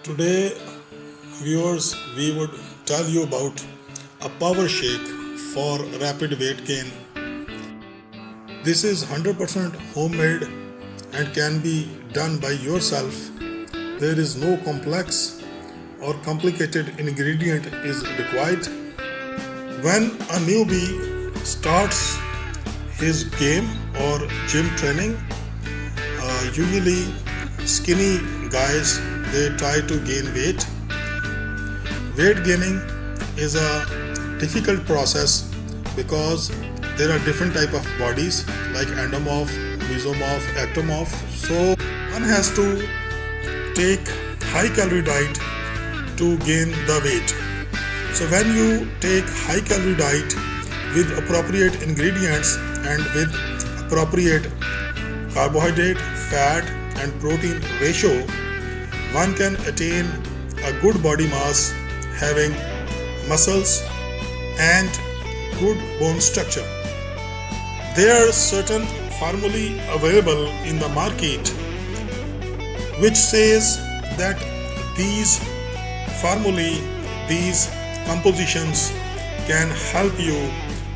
Today, viewers, we would tell you about a power shake for rapid weight gain. This is 100% homemade and can be done by yourself. There is no complex or complicated ingredient is required. When a newbie starts his game or gym training, usually skinny guys they try to gain weight. Weight gaining is a difficult process because there are different type of bodies like endomorph, mesomorph, ectomorph. So one has to take high calorie diet to gain the weight. So when you take high calorie diet with appropriate ingredients and with appropriate carbohydrate, fat and protein ratio, one can attain a good body mass having muscles and good bone structure. There are certain formulae available in the market which says that these formulae, these compositions can help you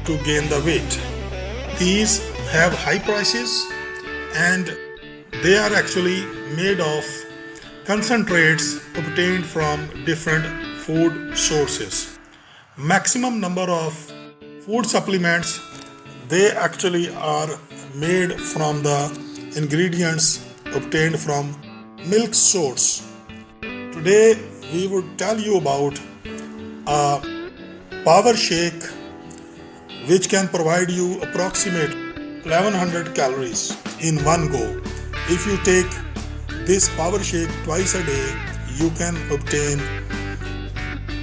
to gain the weight. These have high prices and they are actually made of concentrates obtained from different food sources. Maximum number of food supplements they actually are made from the ingredients obtained from milk source. Today we would tell you about a power shake which can provide you approximate 1100 calories in one go. If you take this power shake twice a day, you can obtain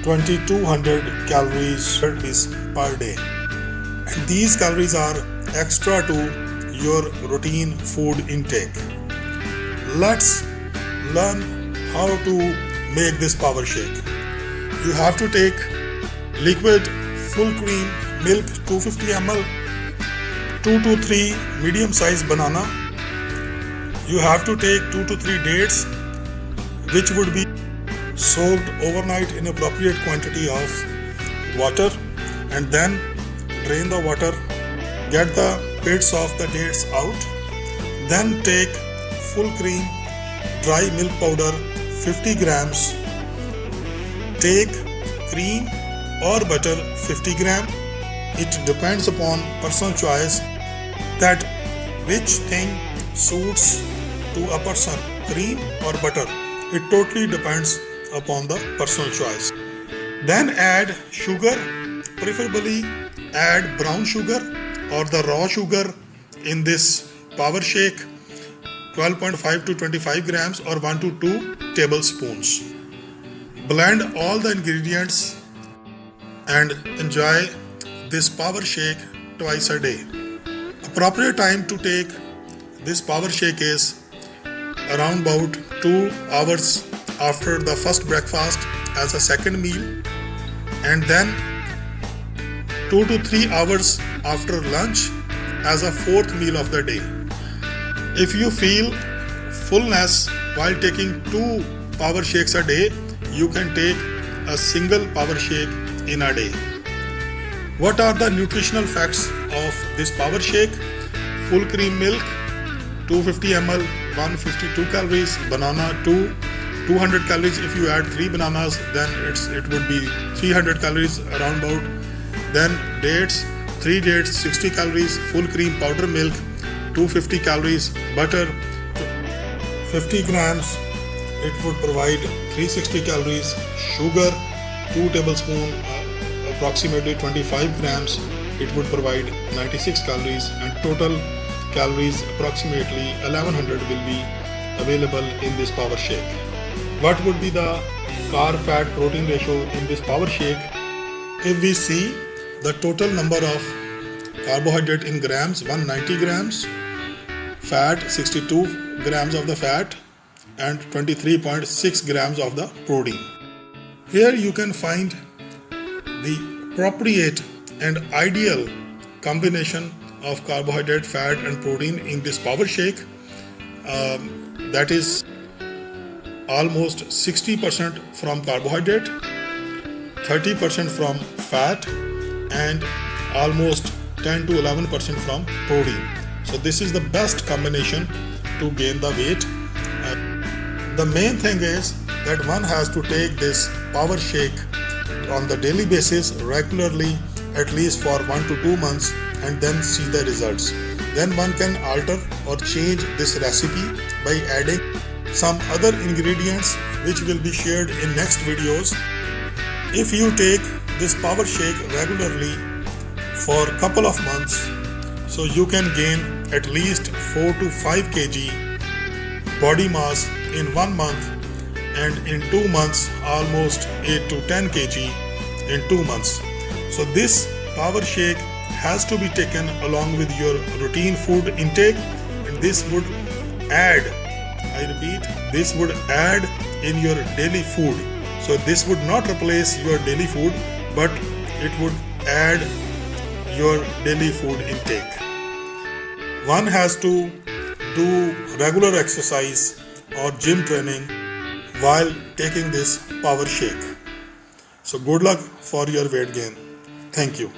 2200 calories per day. And these calories are extra to your routine food intake. Let's learn how to make this power shake. You have to take liquid full cream milk 250 ml, 2 to 3 medium sized banana. You have to take 2 to 3 dates which would be soaked overnight in appropriate quantity of water, and then drain the water, get the pits of the dates out. Then take full cream dry milk powder 50 grams. Take cream or butter 50 gram. It depends upon personal choice that which thing suits to a person, cream or butter. It totally depends upon the personal choice. Then add sugar, preferably add brown sugar or the raw sugar in this power shake, 12.5 to 25 grams or 1 to 2 tablespoons. Blend all the ingredients and enjoy this power shake twice a day. Appropriate time to take this power shake is around about 2 hours after the first breakfast as a second meal, and then 2 to 3 hours after lunch as a fourth meal of the day. If you feel fullness while taking 2 power shakes a day, you can take a single power shake in a day. What are the nutritional facts of this power shake? Full cream milk 250 ml, 152 calories, banana 200 calories. If you add 3 bananas, then it would be 300 calories around about. Then dates, 3 dates 60 calories, full cream powder milk 250 calories, butter 50 grams, it would provide 360 calories, sugar 2 tablespoons, approximately 25 grams, it would provide 96 calories, and total calories approximately 1100 will be available in this power shake. What would be the carb fat protein ratio in this power shake? If we see the total number of carbohydrate in grams, 190 grams, fat 62 grams of the fat and 23.6 grams of the protein. Here you can find the appropriate and ideal combination of carbohydrate, fat and protein in this power shake. That is almost 60% from carbohydrate, 30% from fat, and almost 10 to 11% from protein. So this is the best combination to gain the weight. The main thing is that one has to take this power shake on the daily basis regularly, at least for 1 to 2 months, and then see the results. Then one can alter or change this recipe by adding some other ingredients which will be shared in next videos. If you take this power shake regularly for a couple of months, so you can gain at least 4 to 5 kg body mass in 1 month, and in 2 months almost 8 to 10 kg in 2 months. So this power shake has to be taken along with your routine food intake, and this would add, I repeat, this would add in your daily food. So this would not replace your daily food, but it would add your daily food intake. One has to do regular exercise or gym training while taking this power shake. So good luck for your weight gain. Thank you.